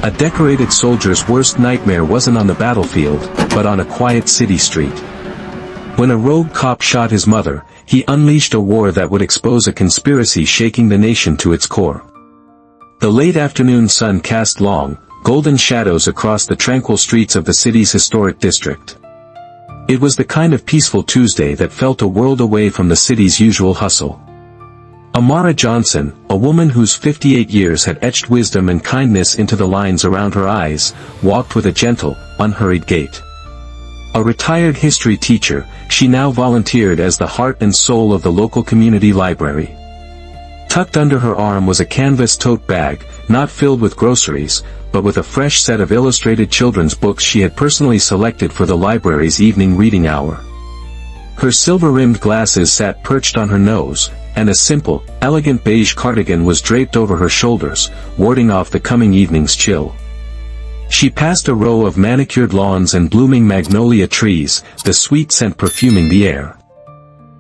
A decorated soldier's worst nightmare wasn't on the battlefield, but on a quiet city street. When a rogue cop shot his mother, he unleashed a war that would expose a conspiracy shaking the nation to its core. The late afternoon sun cast long, golden shadows across the tranquil streets of the city's historic district. It was the kind of peaceful Tuesday that felt a world away from the city's usual hustle. Amara Johnson, a woman whose 58 years had etched wisdom and kindness into the lines around her eyes, walked with a gentle, unhurried gait. A retired history teacher, she now volunteered as the heart and soul of the local community library. Tucked under her arm was a canvas tote bag, not filled with groceries, but with a fresh set of illustrated children's books she had personally selected for the library's evening reading hour. Her silver-rimmed glasses sat perched on her nose, and a simple, elegant beige cardigan was draped over her shoulders, warding off the coming evening's chill. She passed a row of manicured lawns and blooming magnolia trees, the sweet scent perfuming the air.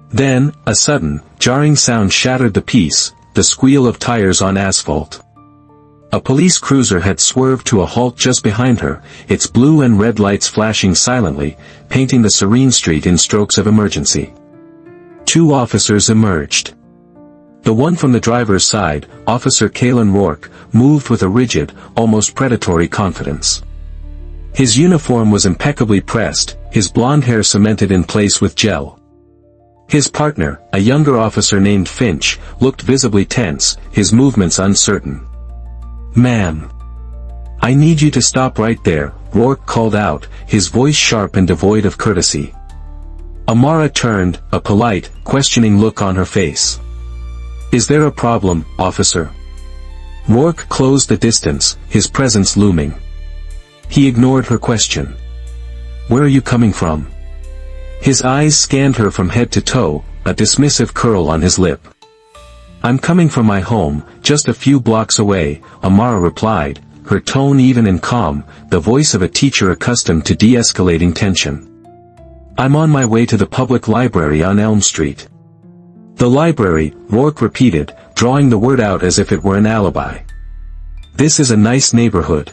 Then, a sudden, jarring sound shattered the peace, the squeal of tires on asphalt. A police cruiser had swerved to a halt just behind her, its blue and red lights flashing silently, painting the serene street in strokes of emergency. Two officers emerged. The one from the driver's side, Officer Kalen Rourke, moved with a rigid, almost predatory confidence. His uniform was impeccably pressed, his blonde hair cemented in place with gel. His partner, a younger officer named Finch, looked visibly tense, his movements uncertain. "Ma'am. I need you to stop right there," Rourke called out, his voice sharp and devoid of courtesy. Amara turned, a polite, questioning look on her face. "Is there a problem, officer?" Rourke closed the distance, his presence looming. He ignored her question. "Where are you coming from?" His eyes scanned her from head to toe, a dismissive curl on his lip. "I'm coming from my home, just a few blocks away," Amara replied, her tone even and calm, the voice of a teacher accustomed to de-escalating tension. "I'm on my way to the public library on Elm Street." "The library," Rourke repeated, drawing the word out as if it were an alibi. "This is a nice neighborhood.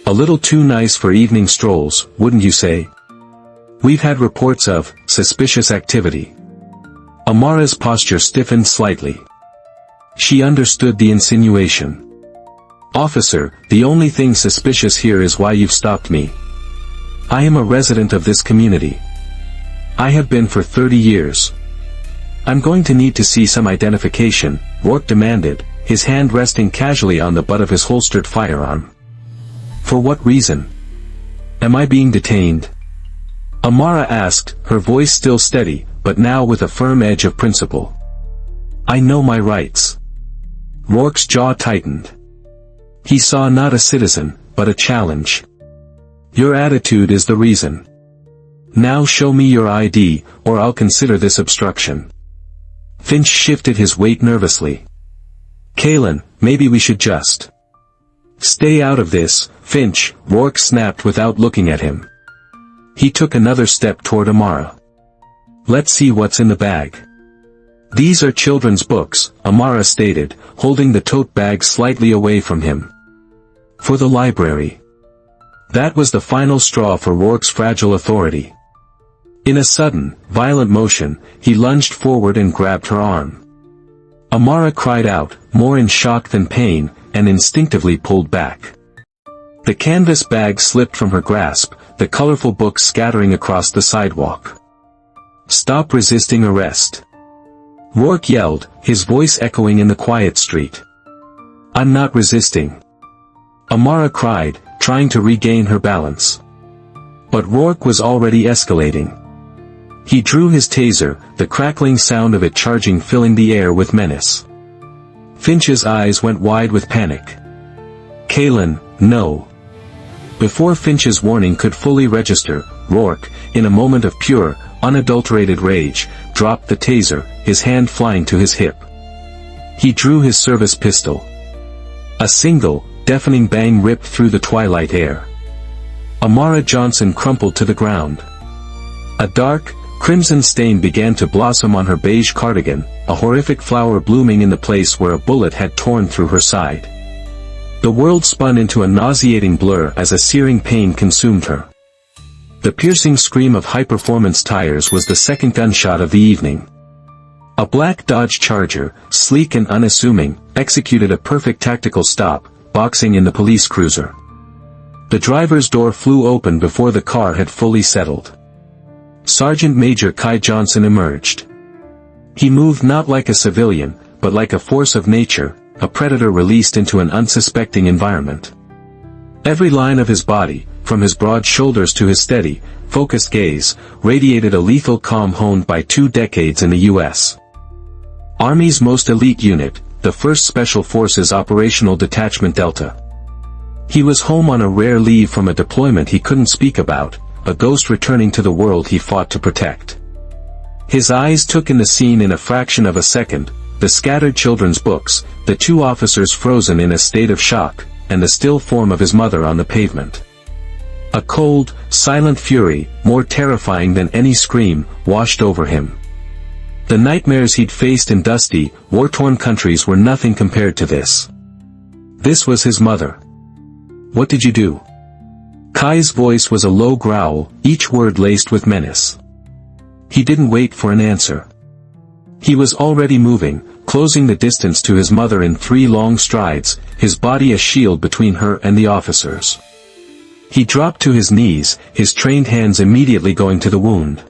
A little too nice for evening strolls, wouldn't you say? We've had reports of suspicious activity." Amara's posture stiffened slightly. She understood the insinuation. "Officer, the only thing suspicious here is why you've stopped me. I am a resident of this community. I have been for 30 years. I'm going to need to see some identification," Rourke demanded, his hand resting casually on the butt of his holstered firearm. "For what reason? Am I being detained?" Amara asked, her voice still steady, but now with a firm edge of principle. "I know my rights." Rourke's jaw tightened. He saw not a citizen, but a challenge. "Your attitude is the reason. Now show me your ID, or I'll consider this obstruction." Finch shifted his weight nervously. "Kalen, maybe we should just stay out of this, Finch," Rourke snapped without looking at him. He took another step toward Amara. "Let's see what's in the bag." "These are children's books," Amara stated, holding the tote bag slightly away from him. "For the library." That was the final straw for Rourke's fragile authority. In a sudden, violent motion, he lunged forward and grabbed her arm. Amara cried out, more in shock than pain, and instinctively pulled back. The canvas bag slipped from her grasp, the colorful books scattering across the sidewalk. "Stop resisting arrest!" Rourke yelled, his voice echoing in the quiet street. "I'm not resisting," Amara cried, trying to regain her balance. But Rourke was already escalating. He drew his taser, the crackling sound of it charging filling the air with menace. Finch's eyes went wide with panic. "Kalen, no." Before Finch's warning could fully register, Rourke, in a moment of pure, unadulterated rage, dropped the taser, his hand flying to his hip. He drew his service pistol. A single, deafening bang ripped through the twilight air. Amara Johnson crumpled to the ground. A dark, crimson stain began to blossom on her beige cardigan, a horrific flower blooming in the place where a bullet had torn through her side. The world spun into a nauseating blur as a searing pain consumed her. The piercing scream of high-performance tires was the second gunshot of the evening. A black Dodge Charger, sleek and unassuming, executed a perfect tactical stop, boxing in the police cruiser. The driver's door flew open before the car had fully settled. Sergeant Major Kai Johnson emerged. He moved not like a civilian, but like a force of nature, a predator released into an unsuspecting environment. Every line of his body, from his broad shoulders to his steady, focused gaze, radiated a lethal calm honed by 2 decades in the U.S. Army's most elite unit, the 1st Special Forces Operational Detachment Delta. He was home on a rare leave from a deployment he couldn't speak about, a ghost returning to the world he fought to protect. His eyes took in the scene in a fraction of a second, the scattered children's books, the 2 officers frozen in a state of shock, and the still form of his mother on the pavement. A cold, silent fury, more terrifying than any scream, washed over him. The nightmares he'd faced in dusty, war-torn countries were nothing compared to this. This was his mother. "What did you do?" Kai's voice was a low growl, each word laced with menace. He didn't wait for an answer. He was already moving, closing the distance to his mother in 3 long strides, his body a shield between her and the officers. He dropped to his knees, his trained hands immediately going to the wound.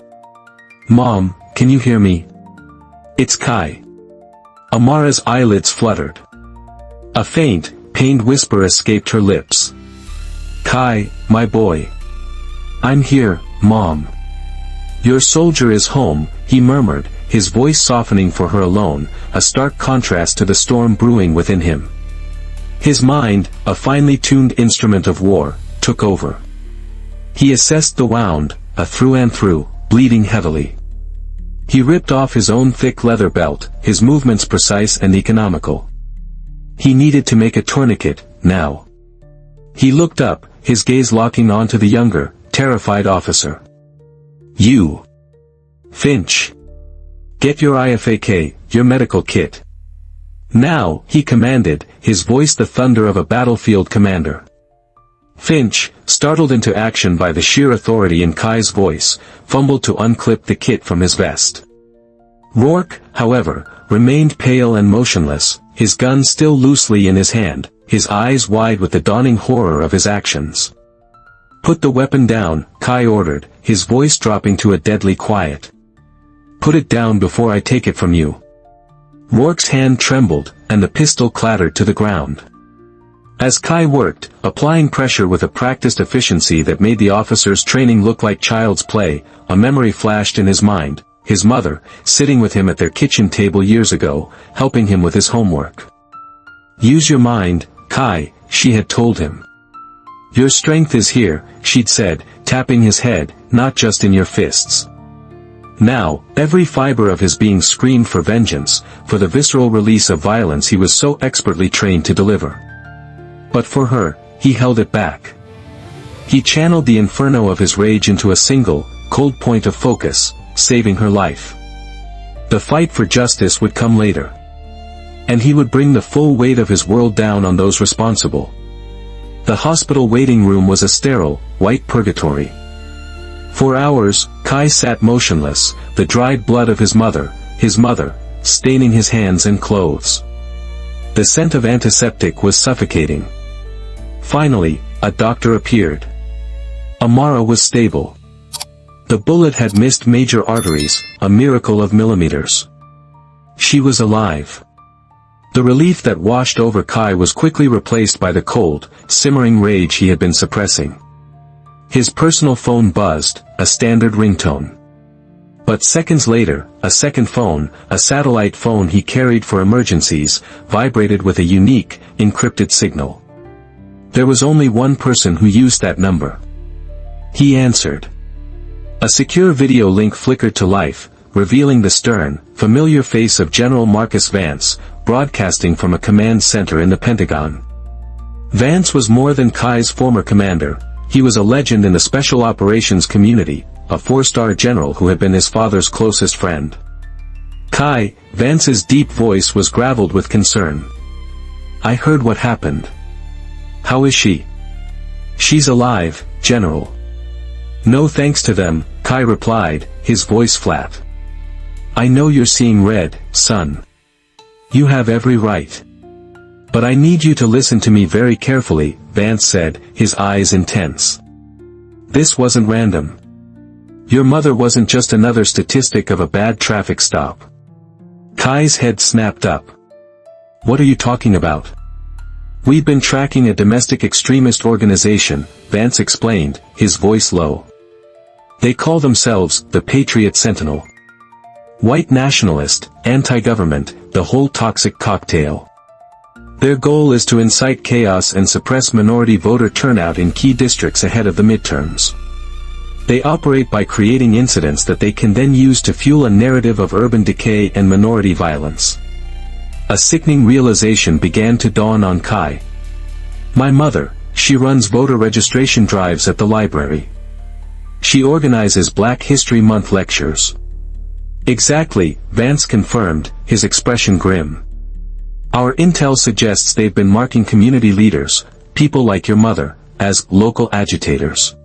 "Mom, can you hear me? It's Kai." Amara's eyelids fluttered. A faint, pained whisper escaped her lips. "Kai, my boy. I'm here, Mom." "Your soldier is home," he murmured, his voice softening for her alone, a stark contrast to the storm brewing within him. His mind, a finely tuned instrument of war, took over. He assessed the wound, a through and through, bleeding heavily. He ripped off his own thick leather belt, his movements precise and economical. He needed to make a tourniquet, now. He looked up, his gaze locking onto the younger, terrified officer. "You. Finch. Get your IFAK, your medical kit. Now," he commanded, his voice the thunder of a battlefield commander. Finch, startled into action by the sheer authority in Kai's voice, fumbled to unclip the kit from his vest. Rourke, however, remained pale and motionless, his gun still loosely in his hand, his eyes wide with the dawning horror of his actions. "Put the weapon down," Kai ordered, his voice dropping to a deadly quiet. "Put it down before I take it from you." Rourke's hand trembled, and the pistol clattered to the ground. As Kai worked, applying pressure with a practiced efficiency that made the officer's training look like child's play, a memory flashed in his mind, his mother, sitting with him at their kitchen table years ago, helping him with his homework. "Use your mind, Kai," she had told him. "Your strength is here," she'd said, tapping his head, "not just in your fists." Now, every fiber of his being screamed for vengeance, for the visceral release of violence he was so expertly trained to deliver. But for her, he held it back. He channeled the inferno of his rage into a single, cold point of focus, saving her life. The fight for justice would come later. And he would bring the full weight of his world down on those responsible. The hospital waiting room was a sterile, white purgatory. For hours, Kai sat motionless, the dried blood of his mother, staining his hands and clothes. The scent of antiseptic was suffocating. Finally, a doctor appeared. Amara was stable. The bullet had missed major arteries, a miracle of millimeters. She was alive. The relief that washed over Kai was quickly replaced by the cold, simmering rage he had been suppressing. His personal phone buzzed, a standard ringtone. But seconds later, a second phone, a satellite phone he carried for emergencies, vibrated with a unique, encrypted signal. There was only one person who used that number. He answered. A secure video link flickered to life, revealing the stern, familiar face of General Marcus Vance, broadcasting from a command center in the Pentagon. Vance was more than Kai's former commander, he was a legend in the special operations community, a 4-star general who had been his father's closest friend. "Kai," Vance's deep voice was graveled with concern. "I heard what happened. How is she? She's alive, General. No thanks to them, Kai replied, his voice flat. I know you're seeing red, son. You have every right. But I need you to listen to me very carefully, Vance said, his eyes intense. This wasn't random. Your mother wasn't just another statistic of a bad traffic stop. Kai's head snapped up. What are you talking about? We've been tracking a domestic extremist organization, Vance explained, his voice low. They call themselves the Patriot Sentinel. White nationalist, anti-government, the whole toxic cocktail. Their goal is to incite chaos and suppress minority voter turnout in key districts ahead of the midterms. They operate by creating incidents that they can then use to fuel a narrative of urban decay and minority violence. A sickening realization began to dawn on Kai. My mother, she runs voter registration drives at the library. She organizes Black History Month lectures. Exactly, Vance confirmed, his expression grim. Our intel suggests they've been marking community leaders, people like your mother, as local agitators.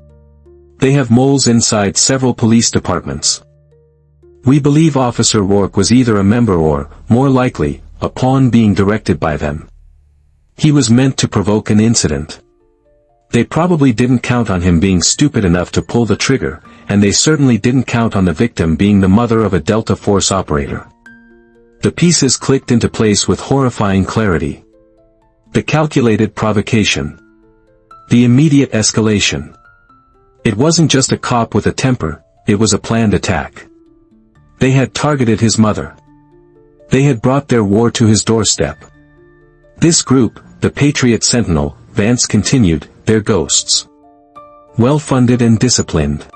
They have moles inside several police departments. We believe Officer Rourke was either a member or, more likely, a pawn being directed by them. He was meant to provoke an incident. They probably didn't count on him being stupid enough to pull the trigger, and they certainly didn't count on the victim being the mother of a Delta Force operator. The pieces clicked into place with horrifying clarity. The calculated provocation. The immediate escalation. It wasn't just a cop with a temper, it was a planned attack. They had targeted his mother. They had brought their war to his doorstep. This group, the Patriot Sentinel, Vance continued, they're ghosts. Well-funded and disciplined.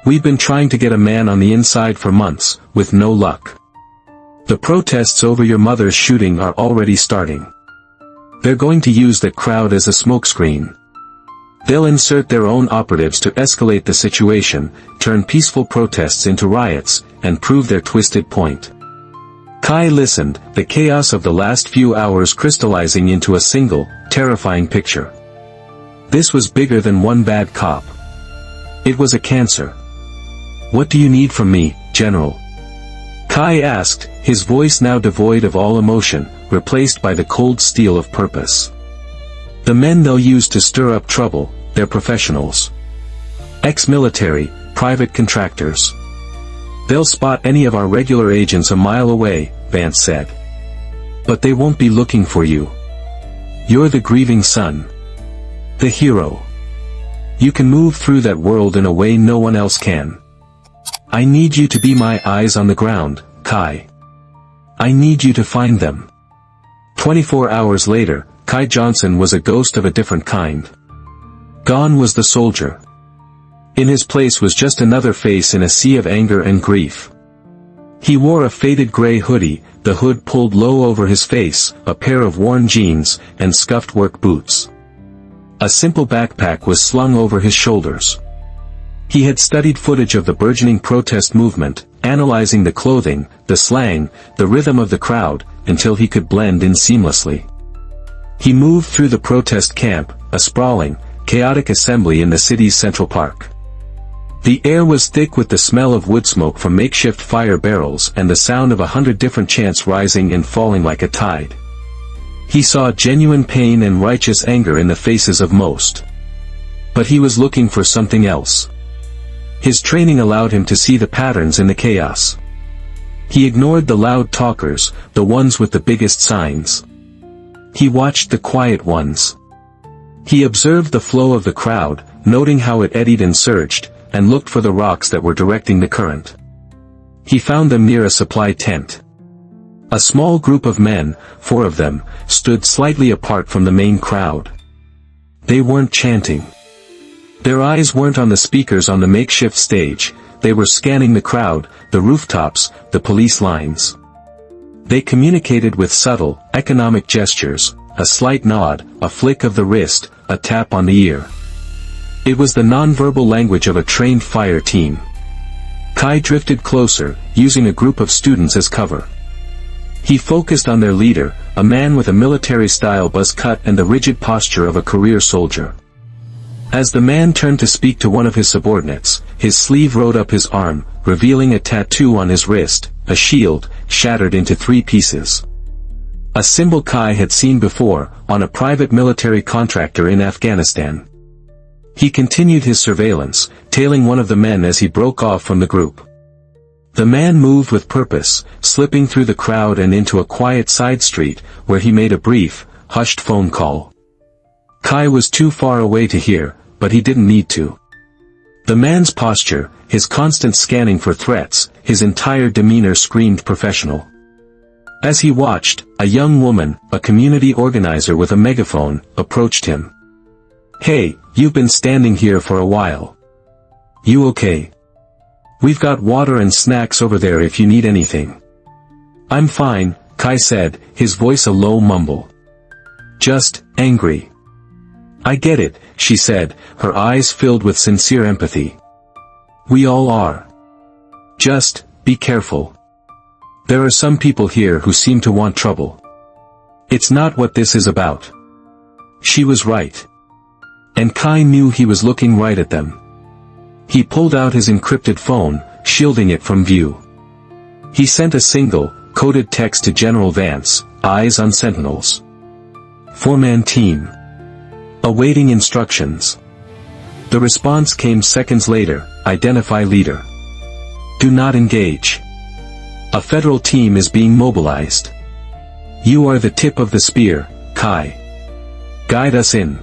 We've been trying to get a man on the inside for months, with no luck. The protests over your mother's shooting are already starting. They're going to use that crowd as a smokescreen. They'll insert their own operatives to escalate the situation, turn peaceful protests into riots, and prove their twisted point. Kai listened, the chaos of the last few hours crystallizing into a single, terrifying picture. This was bigger than one bad cop. It was a cancer. What do you need from me, General? Kai asked, his voice now devoid of all emotion, replaced by the cold steel of purpose. The men they'll use to stir up trouble, they're professionals. Ex-military, private contractors. They'll spot any of our regular agents a mile away, Vance said. But they won't be looking for you. You're the grieving son. The hero. You can move through that world in a way no one else can. I need you to be my eyes on the ground, Kai. I need you to find them. 24 hours later, Kai Johnson was a ghost of a different kind. Gone was the soldier. In his place was just another face in a sea of anger and grief. He wore a faded gray hoodie, the hood pulled low over his face, a pair of worn jeans, and scuffed work boots. A simple backpack was slung over his shoulders. He had studied footage of the burgeoning protest movement, analyzing the clothing, the slang, the rhythm of the crowd, until he could blend in seamlessly. He moved through the protest camp, a sprawling, chaotic assembly in the city's Central Park. The air was thick with the smell of wood smoke from makeshift fire barrels and the sound of 100 different chants rising and falling like a tide. He saw genuine pain and righteous anger in the faces of most. But he was looking for something else. His training allowed him to see the patterns in the chaos. He ignored the loud talkers, the ones with the biggest signs. He watched the quiet ones. He observed the flow of the crowd, noting how it eddied and surged, and looked for the rocks that were directing the current. He found them near a supply tent. A small group of men, 4 of them, stood slightly apart from the main crowd. They weren't chanting. Their eyes weren't on the speakers on the makeshift stage, they were scanning the crowd, the rooftops, the police lines. They communicated with subtle, economic gestures, a slight nod, a flick of the wrist, a tap on the ear. It was the nonverbal language of a trained fire team. Kai drifted closer, using a group of students as cover. He focused on their leader, a man with a military-style buzz cut and the rigid posture of a career soldier. As the man turned to speak to one of his subordinates, his sleeve rode up his arm, revealing a tattoo on his wrist, a shield, shattered into 3 pieces. A symbol Kai had seen before, on a private military contractor in Afghanistan. He continued his surveillance, tailing one of the men as he broke off from the group. The man moved with purpose, slipping through the crowd and into a quiet side street, where he made a brief, hushed phone call. Kai was too far away to hear, but he didn't need to. The man's posture, his constant scanning for threats, his entire demeanor screamed professional. As he watched, a young woman, a community organizer with a megaphone, approached him. "Hey, you've been standing here for a while. You okay? We've got water and snacks over there if you need anything." "I'm fine," Kai said, his voice a low mumble. "Just angry." "I get it," she said, her eyes filled with sincere empathy. "We all are. Just, be careful. There are some people here who seem to want trouble. It's not what this is about." She was right. And Kai knew he was looking right at them. He pulled out his encrypted phone, shielding it from view. He sent a single, coded text to General Vance, eyes on sentinels. 4-man team. Awaiting instructions. The response came seconds later, identify leader. Do not engage. A federal team is being mobilized. You are the tip of the spear, Kai. Guide us in.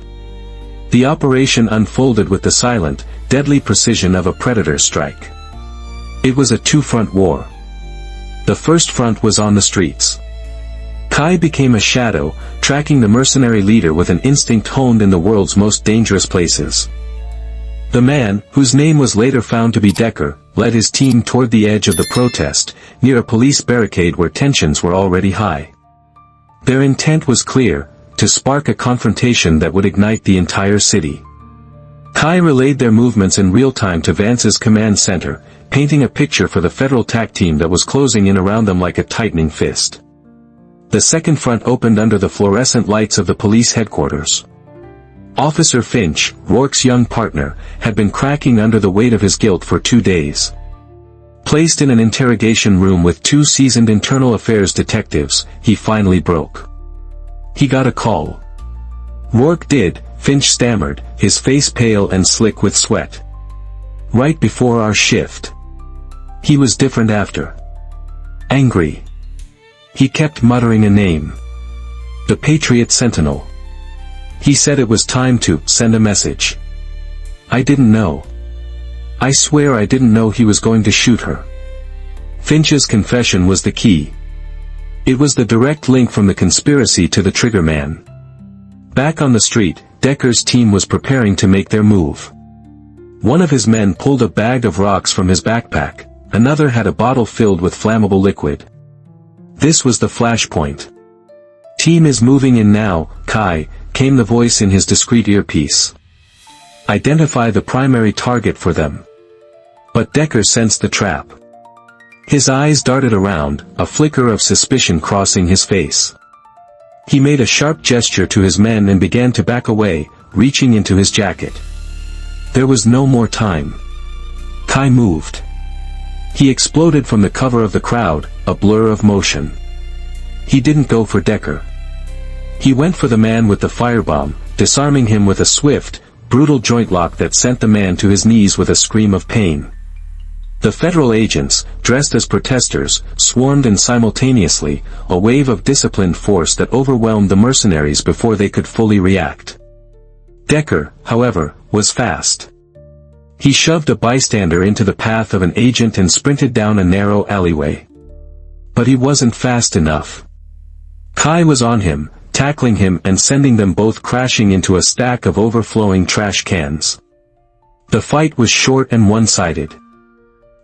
The operation unfolded with the silent, deadly precision of a predator strike. It was a 2-front war. The first front was on the streets. Kai became a shadow, tracking the mercenary leader with an instinct honed in the world's most dangerous places. The man, whose name was later found to be Decker, led his team toward the edge of the protest, near a police barricade where tensions were already high. Their intent was clear, to spark a confrontation that would ignite the entire city. Kai relayed their movements in real time to Vance's command center, painting a picture for the federal TAC team that was closing in around them like a tightening fist. The second front opened under the fluorescent lights of the police headquarters. Officer Finch, Rourke's young partner, had been cracking under the weight of his guilt for 2 days. Placed in an interrogation room with 2 seasoned internal affairs detectives, he finally broke. He got a call. Rourke did, Finch stammered, his face pale and slick with sweat. Right before our shift. He was different after. Angry. He kept muttering a name. The Patriot Sentinel. He said it was time to send a message. I didn't know. I swear I didn't know he was going to shoot her. Finch's confession was the key. It was the direct link from the conspiracy to the trigger man. Back on the street, Decker's team was preparing to make their move. One of his men pulled a bag of rocks from his backpack, another had a bottle filled with flammable liquid. This was the flashpoint. Team is moving in now, Kai, came the voice in his discreet earpiece. Identify the primary target for them. But Decker sensed the trap. His eyes darted around, a flicker of suspicion crossing his face. He made a sharp gesture to his men and began to back away, reaching into his jacket. There was no more time. Kai moved. He exploded from the cover of the crowd, a blur of motion. He didn't go for Decker. He went for the man with the firebomb, disarming him with a swift, brutal joint lock that sent the man to his knees with a scream of pain. The federal agents, dressed as protesters, swarmed in simultaneously, a wave of disciplined force that overwhelmed the mercenaries before they could fully react. Decker, however, was fast. He shoved a bystander into the path of an agent and sprinted down a narrow alleyway. But he wasn't fast enough. Kai was on him, tackling him and sending them both crashing into a stack of overflowing trash cans. The fight was short and one-sided.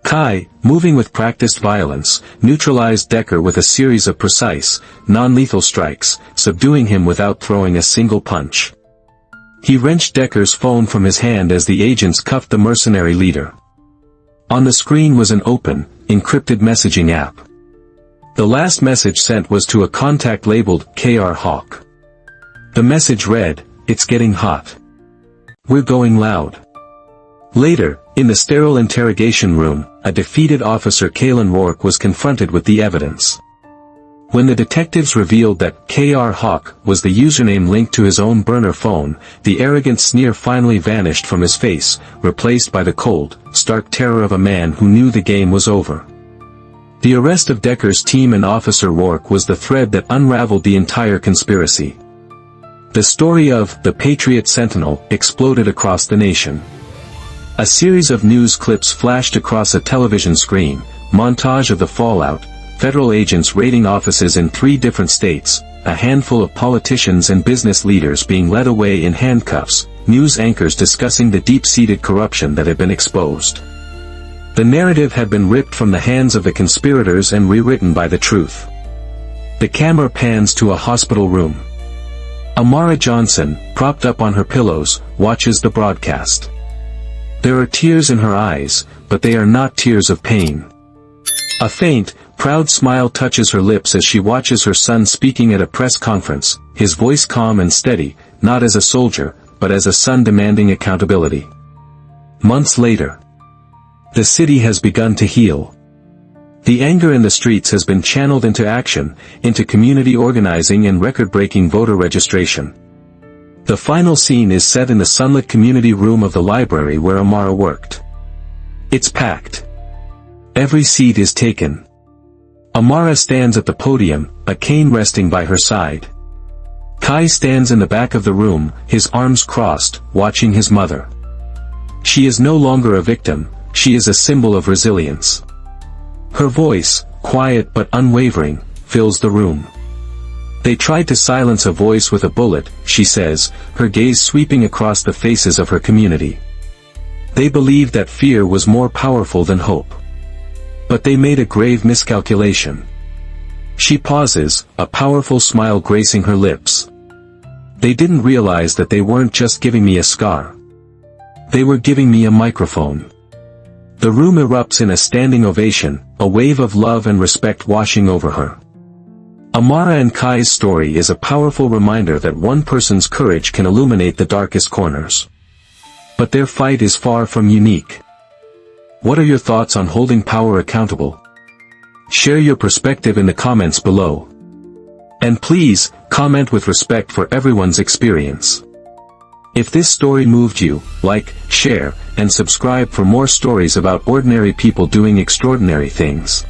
Kai, moving with practiced violence, neutralized Decker with a series of precise, non-lethal strikes, subduing him without throwing a single punch. He wrenched Decker's phone from his hand as the agents cuffed the mercenary leader. On the screen was an open, encrypted messaging app. The last message sent was to a contact labeled K.R. Hawk. The message read, "It's getting hot. We're going loud." Later, in the sterile interrogation room, a defeated officer Kalen Rourke was confronted with the evidence. When the detectives revealed that K.R. Hawk was the username linked to his own burner phone, the arrogant sneer finally vanished from his face, replaced by the cold, stark terror of a man who knew the game was over. The arrest of Decker's team and Officer Rourke was the thread that unraveled the entire conspiracy. The story of the Patriot Sentinel exploded across the nation. A series of news clips flashed across a television screen, montage of the fallout, federal agents raiding offices in 3 different states, a handful of politicians and business leaders being led away in handcuffs, news anchors discussing the deep-seated corruption that had been exposed. The narrative had been ripped from the hands of the conspirators and rewritten by the truth. The camera pans to a hospital room. Amara Johnson, propped up on her pillows, watches the broadcast. There are tears in her eyes, but they are not tears of pain. A faint, proud smile touches her lips as she watches her son speaking at a press conference, his voice calm and steady, not as a soldier, but as a son demanding accountability. Months later, the city has begun to heal. The anger in the streets has been channeled into action, into community organizing and record-breaking voter registration. The final scene is set in the sunlit community room of the library where Amara worked. It's packed. Every seat is taken. Amara stands at the podium, a cane resting by her side. Kai stands in the back of the room, his arms crossed, watching his mother. She is no longer a victim, she is a symbol of resilience. Her voice, quiet but unwavering, fills the room. "They tried to silence a voice with a bullet," she says, her gaze sweeping across the faces of her community. "They believed that fear was more powerful than hope. But they made a grave miscalculation." She pauses, a powerful smile gracing her lips. "They didn't realize that they weren't just giving me a scar. They were giving me a microphone." The room erupts in a standing ovation, a wave of love and respect washing over her. Amara and Kai's story is a powerful reminder that one person's courage can illuminate the darkest corners. But their fight is far from unique. What are your thoughts on holding power accountable? Share your perspective in the comments below. And please, comment with respect for everyone's experience. If this story moved you, like, share, and subscribe for more stories about ordinary people doing extraordinary things.